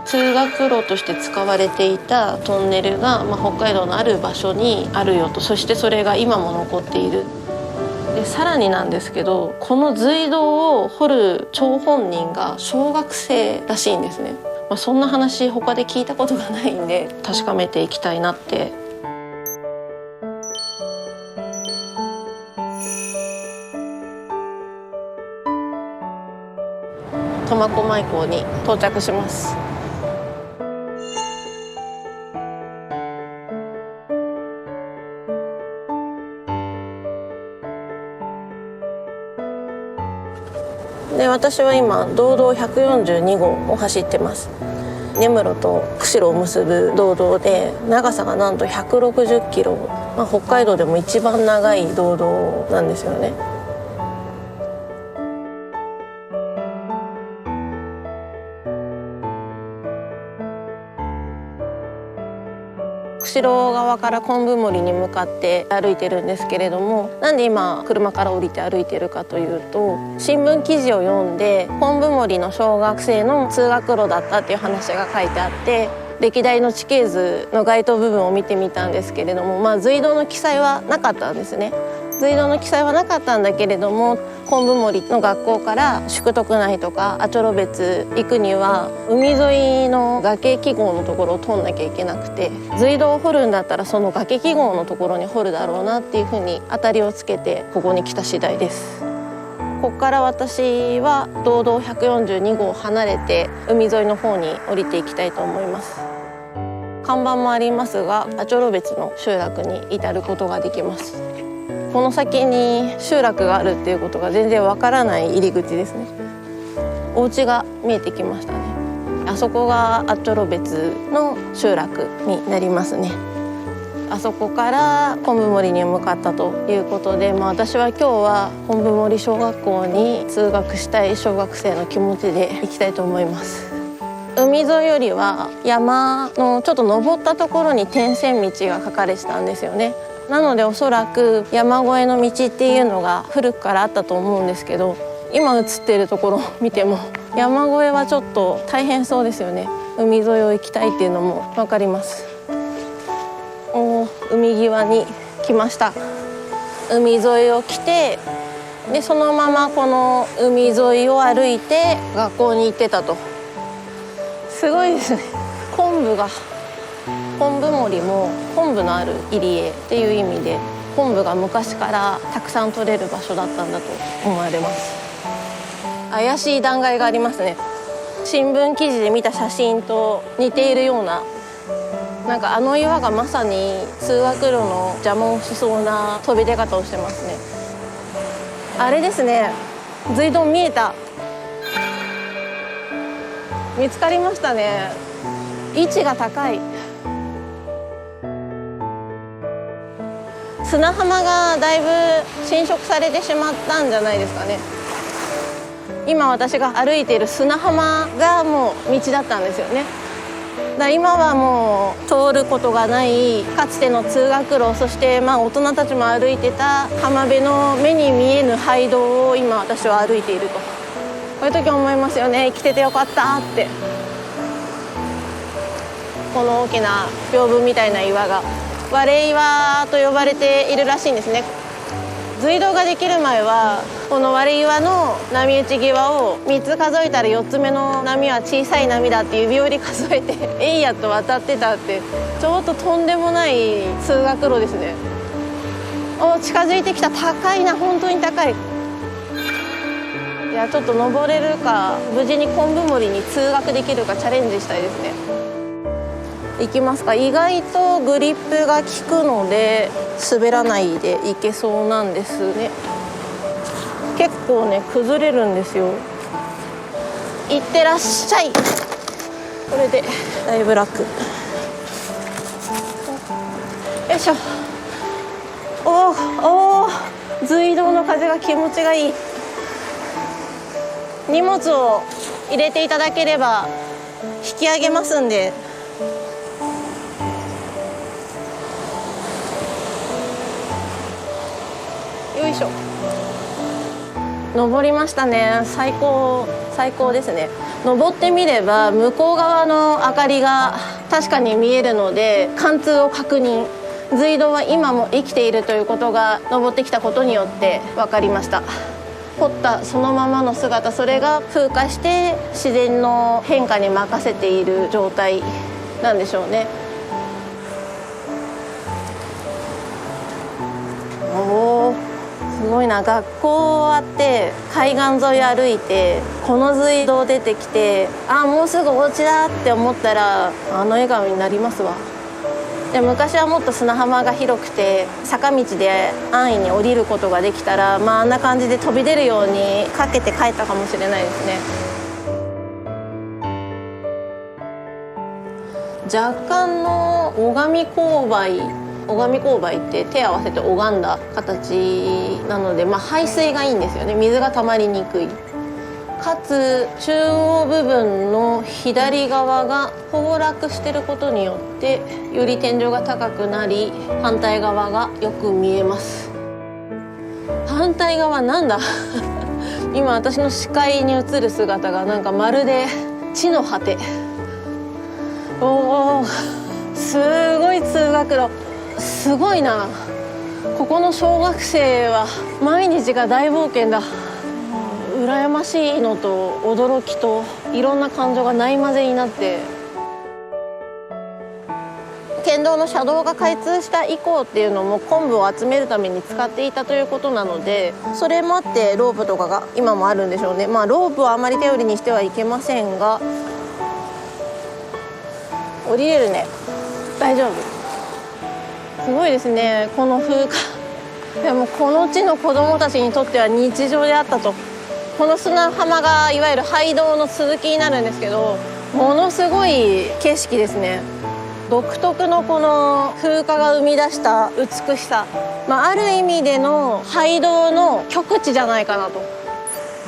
通学路として使われていたトンネルが、北海道のある場所にあるよと。そしてそれが今も残っている。でさらになんですけど、この隧道を掘る張本人が小学生らしいんですね。そんな話他で聞いたことがないんで、確かめていきたいなって。苫小牧港に到着します。で私は今道道142号を走ってます。根室と釧路を結ぶ道道で、長さがなんと160キロ、北海道でも一番長い道道なんですよね。釧路側から昆布森に向かって歩いてるんですけれども、なんで今車から降りて歩いてるかというと、新聞記事を読んで昆布森の小学生の通学路だったっていう話が書いてあって、歴代の地形図の該当部分を見てみたんですけれども、隧道の記載はなかったんですね。隧道の記載はなかったんだけれども、昆布森の学校から宿徳内とか阿蘇別行くには海沿いの崖記号のところを通んなきゃいけなくて、隧道を掘るんだったらその崖記号のところに掘るだろうなっていうふうに当たりをつけてここに来た次第です。ここから私は道道142号を離れて海沿いの方に降りていきたいと思います。看板もありますが、阿蘇別の集落に至ることができます。この先に集落があるっていうことが全然わからない入り口ですね。お家が見えてきましたね。あそこが阿蘇別の集落になりますね。あそこから昆布森に向かったということで、私は今日は昆布森小学校に通学したい小学生の気持ちで行きたいと思います。海沿いよりは山のちょっと登ったところに点線道が書かれてたんですよね。なのでおそらく山越えの道っていうのが古くからあったと思うんですけど、今映っているところを見ても山越えはちょっと大変そうですよね。海沿いを行きたいっていうのも分かります。海際に来ました。海沿いを来て、でそのままこの海沿いを歩いて学校に行ってたと。すごいですね。昆布森も昆布のある入り江っていう意味で、昆布が昔からたくさん取れる場所だったんだと思われます。怪しい断崖がありますね。新聞記事で見た写真と似ているような、なんかあの岩がまさに通学路の邪魔をしそうな飛び出方をしてますね。あれですね、隧道見えた。見つかりましたね。位置が高い。砂浜がだいぶ浸食されてしまったんじゃないですかね。今私が歩いている砂浜がもう道だったんですよね。今はもう通ることがないかつての通学路、そして大人たちも歩いてた浜辺の目に見えぬ廃道を今私は歩いていると、こういう時思いますよね。生きててよかったって。この大きな屏風みたいな岩が割れ岩と呼ばれているらしいんですね。隧道ができる前はこの割れ岩の波打ち際を3つ数えたら4つ目の波は小さい波だって指折り数えてえいやっと渡ってたって、ちょっととんでもない通学路ですね。近づいてきた。高いな、本当に高い。いや、ちょっと登れるか、無事に昆布森に通学できるかチャレンジしたいですね。行きますか。意外とグリップが効くので滑らないで行けそうなんですね。結構ね崩れるんですよ。いってらっしゃい。これでだいぶ楽。よいしょ。お隧道の風が気持ちがいい。荷物を入れていただければ引き上げますんで。よいしょ。登りましたね。最高ですね。登ってみれば向こう側の明かりが確かに見えるので、貫通を確認。隧道は今も生きているということが登ってきたことによって分かりました。掘ったそのままの姿、それが風化して自然の変化に任せている状態なんでしょうね。おー、すごいな。学校終わって海岸沿い歩いてこの隧道出てきて、もうすぐお家だって思ったらあの笑顔になりますわ。で、昔はもっと砂浜が広くて坂道で安易に降りることができたら、あんな感じで飛び出るようにかけて帰ったかもしれないですね。若干の拝み勾配って手合わせて拝んだ形なので、排水がいいんですよね。水が溜まりにくい。かつ中央部分の左側が崩落していることによってより天井が高くなり、反対側がよく見えます。反対側なんだ今私の視界に映る姿がなんかまるで地の果て。おー、すごい通学路。すごいな。ここの小学生は毎日が大冒険だ。羨ましいのと驚きといろんな感情がないまぜになって、県道の車道が開通した以降っていうのも昆布を集めるために使っていたということなので、それもあってロープとかが今もあるんでしょうね。ロープはあまり頼りにしてはいけませんが、降りれるね。大丈夫。すごいですね、この風化。でもこの地の子どもたちにとっては日常であったと。この砂浜がいわゆる廃道の続きになるんですけど、ものすごい景色ですね。独特のこの風化が生み出した美しさ、ある意味での廃道の極地じゃないかなと。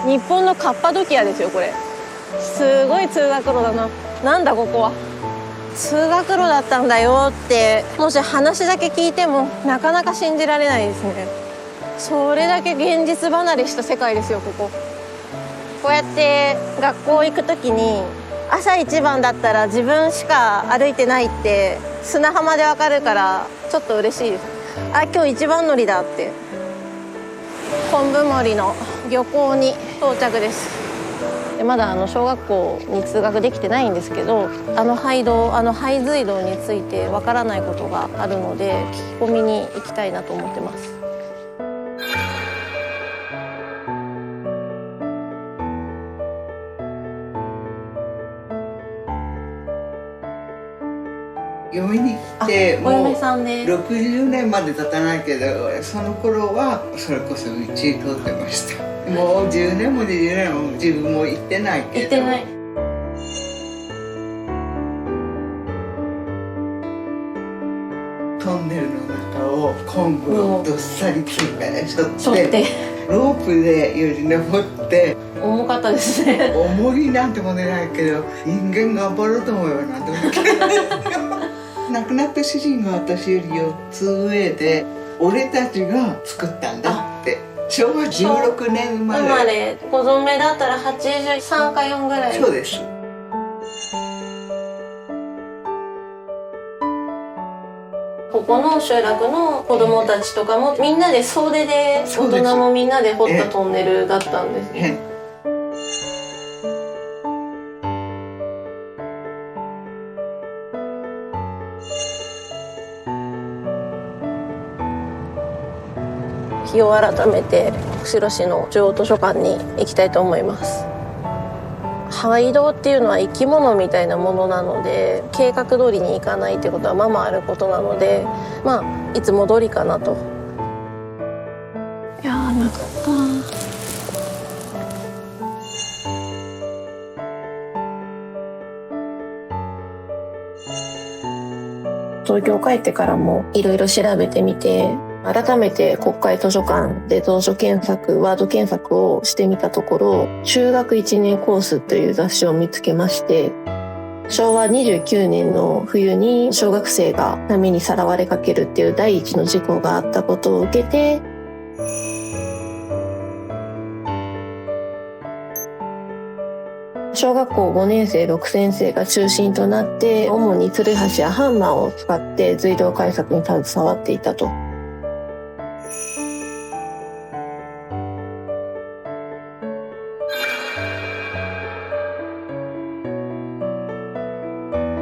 日本のカッパドキアですよこれ。すごい通学路だな。なんだここは。通学路だったんだよってもし話だけ聞いてもなかなか信じられないですね。それだけ現実離れした世界ですよここ。こうやって学校行く時に朝一番だったら自分しか歩いてないって砂浜でわかるからちょっと嬉しいです。今日一番乗りだって。昆布森の漁港に到着です。でまだ小学校に通学できてないんですけど、廃隧道についてわからないことがあるので聞き込みに行きたいなと思ってます。嫁に来てお嫁さんで60年まで経たないけど、その頃はそれこそうち通ってました。もう10年も20年も自分も行ってないけど。行ってない。トンネルの中を昆布をどっさり背負ってロープでより登って。重かったですね。重いなんてもねないけど、人間頑張ろうと思えばなんて思うけど亡くなった主人が私より4つ上で、俺たちが作ったんだって。昭和16年生まれ。ご存命だったら83か4ぐらい。そうです。ここの集落の子供たちとかもみんなで総出で、大人もみんなで掘ったトンネルだったんですね。日を改めて釧路市の中央図書館に行きたいと思います。廃道っていうのは生き物みたいなものなので、計画通りに行かないってことはままあることなので、いつも通りかなと。いやー、なかった。東京帰ってからもいろいろ調べてみて、改めて国会図書館でワード検索をしてみたところ、中学1年コースという雑誌を見つけまして、昭和29年の冬に小学生が波にさらわれかけるっていう第一の事故があったことを受けて、小学校5年生6年生が中心となって主につるはしやハンマーを使って隧道改作に携わっていたと。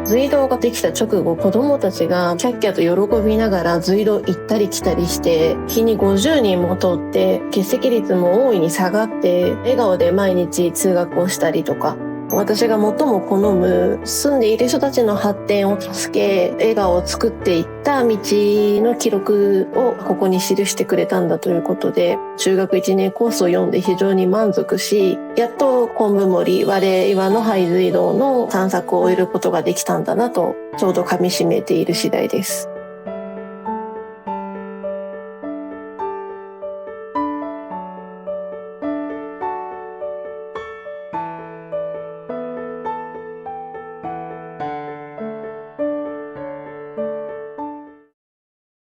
隧道ができた直後、子供たちがキャッキャと喜びながら隧道行ったり来たりして、日に50人も通って欠席率も大いに下がって笑顔で毎日通学をしたりとか、私が最も好む住んでいる人たちの発展を助け笑顔を作っていった道の記録をここに記してくれたんだということで、中学1年コースを読んで非常に満足し、やっと昆布森我岩の廃隧道の散策を終えることができたんだなとちょうど噛み締めている次第です。